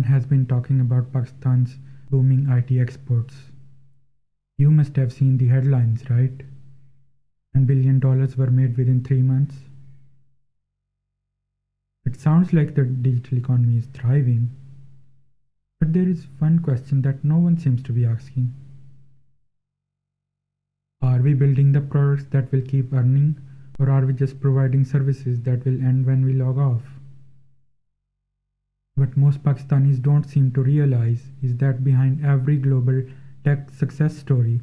Everyone has been talking about Pakistan's booming IT exports. You must have seen the headlines, right? $1 billion were made within 3 months. It sounds like the digital economy is thriving, but there is one question that no one seems to be asking. Are we building the products that will keep earning, or are we just providing services that will end when we log off? What most Pakistanis don't seem to realize is that behind every global tech success story,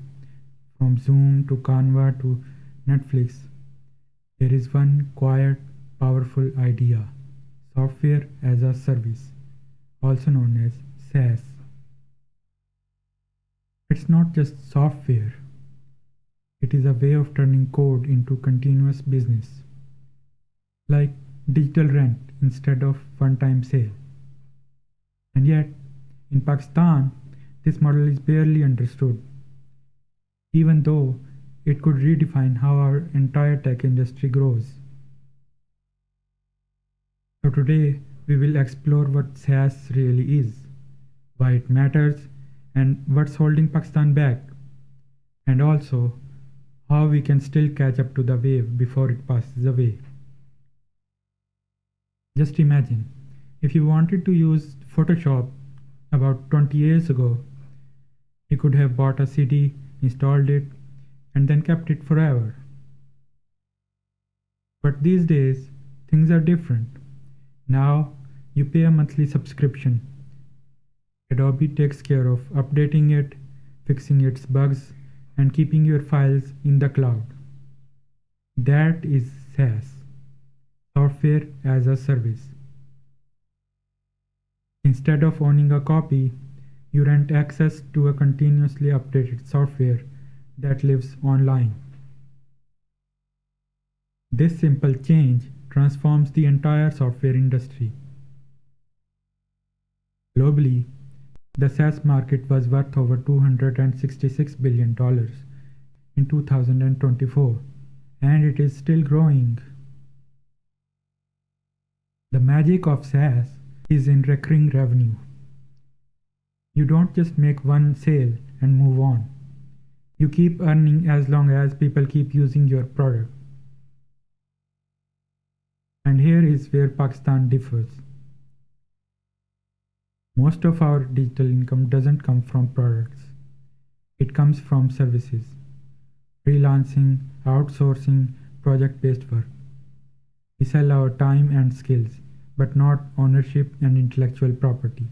from Zoom to Canva to Netflix, there is one quiet, powerful idea: software as a service, also known as SaaS. It's not just software, it is a way of turning code into continuous business, like digital rent instead of one-time sale. And yet, in Pakistan, this model is barely understood, even though it could redefine how our entire tech industry grows. So today, we will explore what SaaS really is, why it matters, and what's holding Pakistan back, and also how we can still catch up to the wave before it passes away. Just imagine, if you wanted to use Photoshop about 20 years ago, you could have bought a CD, installed it, and then kept it forever. But these days, things are different. Now, you pay a monthly subscription. Adobe takes care of updating it, fixing its bugs, and keeping your files in the cloud. That is SaaS, software as a service. Instead of owning a copy, you rent access to a continuously updated software that lives online. This simple change transforms the entire software industry. Globally, the SaaS market was worth over $266 billion in 2024, and it is still growing. The magic of SaaS is in recurring revenue. You don't just make one sale and move on. You keep earning as long as people keep using your product. And here is where Pakistan differs. Most of our digital income doesn't come from products. It comes from services, freelancing, outsourcing, project-based work. We sell our time and skills, but not ownership and intellectual property.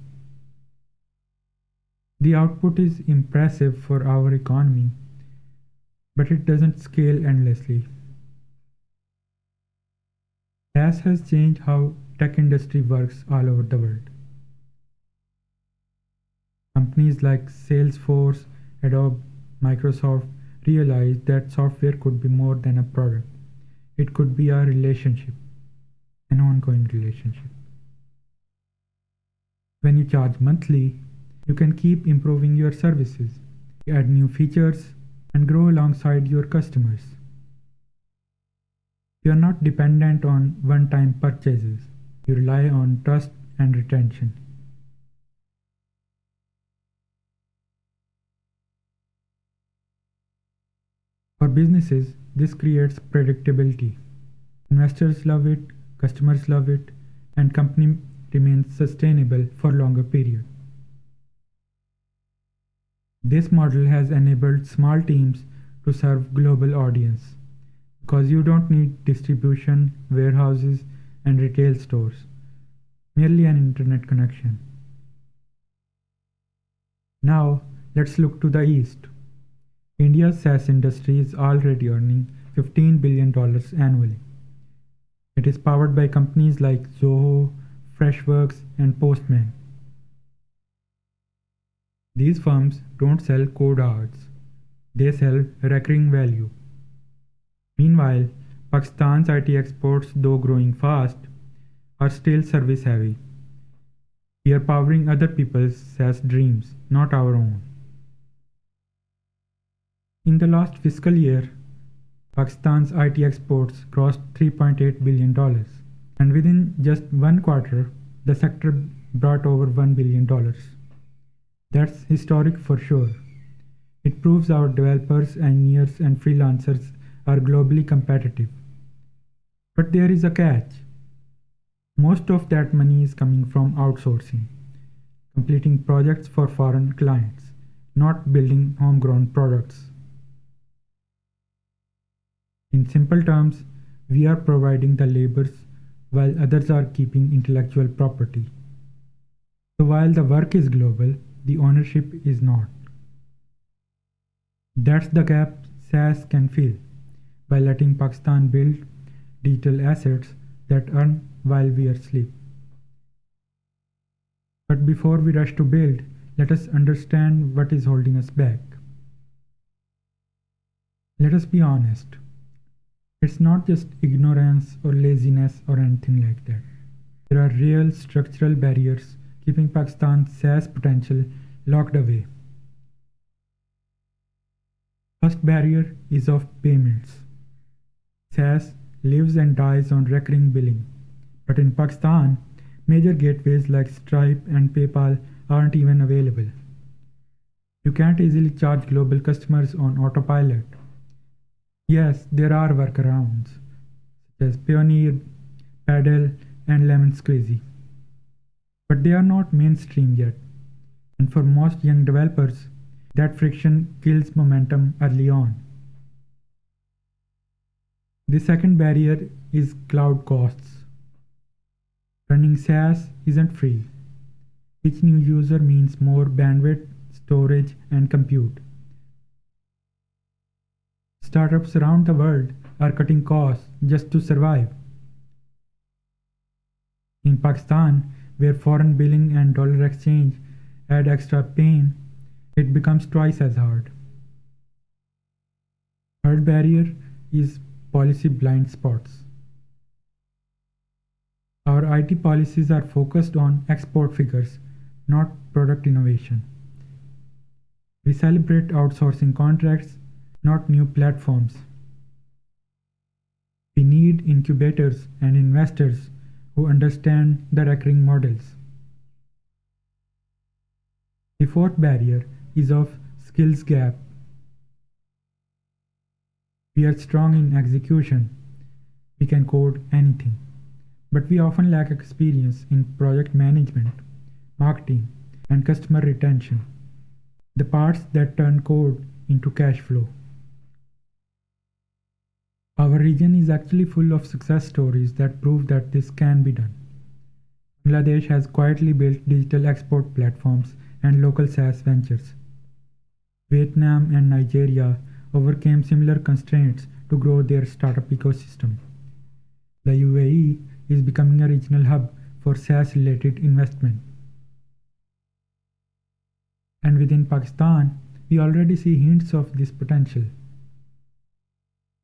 The output is impressive for our economy, but it doesn't scale endlessly. SaaS has changed how tech industry works all over the world. Companies like Salesforce, Adobe, Microsoft realized that software could be more than a product. It could be a relationship, an ongoing relationship. When you charge monthly, you can keep improving your services, add new features, and grow alongside your customers. You are not dependent on one-time purchases. You rely on trust and retention. For businesses, this creates predictability. Investors love it, customers love it, and company remains sustainable for longer period. This model has enabled small teams to serve global audience because you don't need distribution, warehouses, and retail stores, merely an internet connection. Now, let's look to the east. India's SaaS industry is already earning $15 billion annually. It is powered by companies like Zoho, Freshworks, and Postman. These firms don't sell code hours, they sell recurring value. Meanwhile, Pakistan's IT exports, though growing fast, are still service heavy. We are powering other people's SaaS dreams, not our own. In the last fiscal year, Pakistan's IT exports crossed $3.8 billion, and within just one quarter, the sector brought over $1 billion. That's historic for sure. It proves our developers, engineers, and freelancers are globally competitive. But there is a catch. Most of that money is coming from outsourcing, completing projects for foreign clients, not building homegrown products. In simple terms, we are providing the labors while others are keeping intellectual property. So while the work is global, the ownership is not. That's the gap SaaS can fill by letting Pakistan build digital assets that earn while we are asleep. But before we rush to build, let us understand what is holding us back. Let us be honest. It's not just ignorance or laziness or anything like that. There are real structural barriers keeping Pakistan's SaaS potential locked away. First barrier is of payments. SaaS lives and dies on recurring billing. But in Pakistan, major gateways like Stripe and PayPal aren't even available. You can't easily charge global customers on autopilot. Yes, there are workarounds, such as Pioneer, Paddle, and Lemon-Squeezy. But they are not mainstream yet. And for most young developers, that friction kills momentum early on. The second barrier is cloud costs. Running SaaS isn't free. Each new user means more bandwidth, storage, and compute. Startups around the world are cutting costs just to survive. In Pakistan, where foreign billing and dollar exchange add extra pain, it becomes twice as hard. Third barrier is policy blind spots. Our IT policies are focused on export figures, not product innovation. We celebrate outsourcing contracts, not new platforms. We need incubators and investors who understand the recurring models. The fourth barrier is of skills gap. We are strong in execution. We can code anything. But we often lack experience in project management, marketing, and customer retention, the parts that turn code into cash flow. Our region is actually full of success stories that prove that this can be done. Bangladesh has quietly built digital export platforms and local SaaS ventures. Vietnam and Nigeria overcame similar constraints to grow their startup ecosystem. The UAE is becoming a regional hub for SaaS-related investment. And within Pakistan, we already see hints of this potential.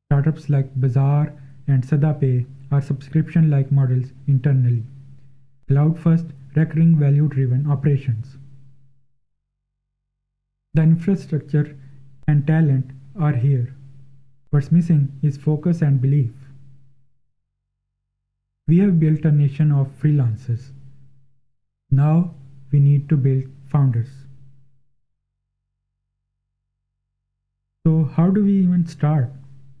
Startups like Bazaar and SadaPay are subscription-like models internally. Cloud-first, recurring value-driven operations. The infrastructure and talent are here. What's missing is focus and belief. We have built a nation of freelancers. Now we need to build founders. So how do we even start?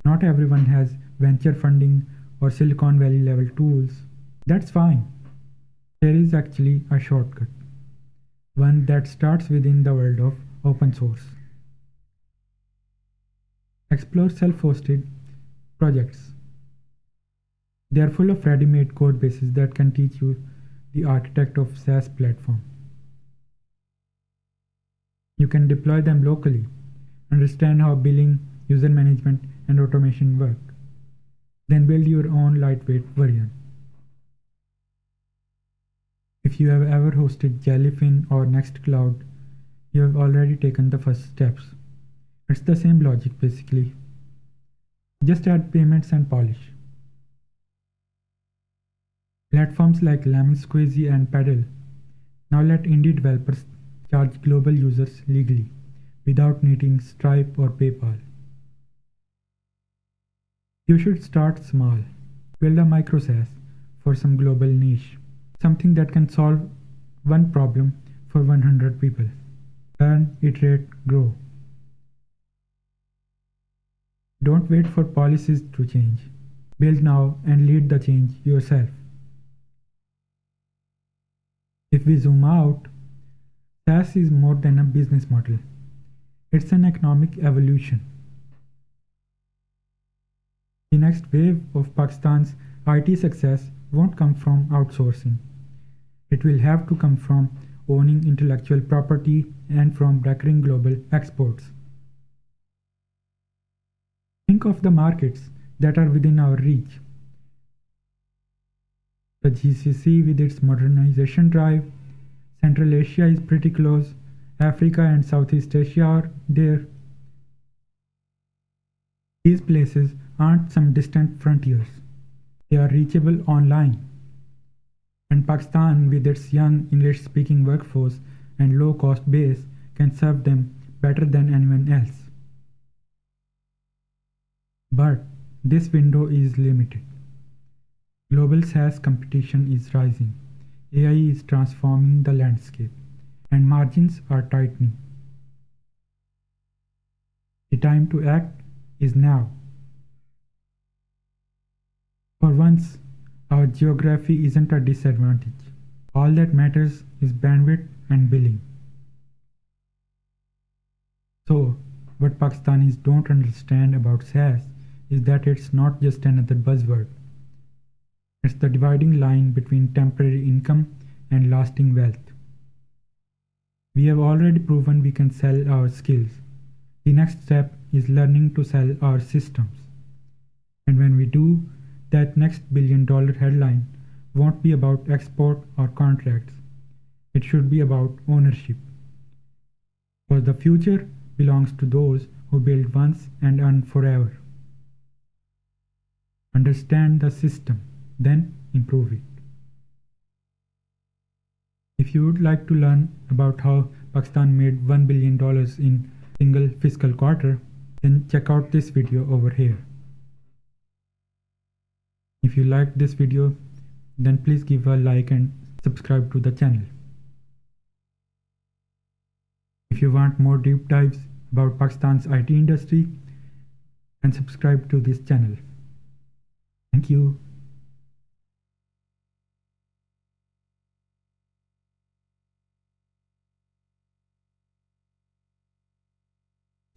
Not everyone has venture funding or Silicon Valley level tools. That's fine. There is actually a shortcut. One that starts within the world of open source. Explore self-hosted projects. They are full of ready-made code bases that can teach you the architect of SaaS platform. You can deploy them locally, understand how billing, user management, and automation work. Then build your own lightweight version. If you have ever hosted Jellyfin or Nextcloud, you have already taken the first steps. It's the same logic basically. Just add payments and polish. Platforms like Lemon-Squeezy and Paddle now let indie developers charge global users legally without needing Stripe or PayPal. You should start small. Build a micro-SaaS for some global niche, something that can solve one problem for 100 people. Learn, iterate, grow. Don't wait for policies to change. Build now and lead the change yourself. If we zoom out, SaaS is more than a business model. It's an economic evolution. The next wave of Pakistan's IT success won't come from outsourcing. It will have to come from owning intellectual property and from recurring global exports. Think of the markets that are within our reach. The GCC with its modernization drive, Central Asia is pretty close, Africa and Southeast Asia are there. These places aren't some distant frontiers, they are reachable online. And Pakistan, with its young English speaking workforce and low cost base, can serve them better than anyone else. But this window is limited. Global SaaS competition is rising, AI is transforming the landscape, and margins are tightening. The time to act is now. For once, our geography isn't a disadvantage. All that matters is bandwidth and billing. So, what Pakistanis don't understand about SaaS is that it's not just another buzzword. It's the dividing line between temporary income and lasting wealth. We have already proven we can sell our skills. The next step is learning to sell our systems. And when we do, that next billion-dollar headline won't be about export or contracts. It should be about ownership. For the future belongs to those who build once and earn forever. Understand the system, then improve it. If you would like to learn about how Pakistan made $1 billion in single fiscal quarter, then check out this video over here. If you liked this video, then please give a like and subscribe to the channel. If you want more deep dives about Pakistan's IT industry, then subscribe to this channel. Thank you.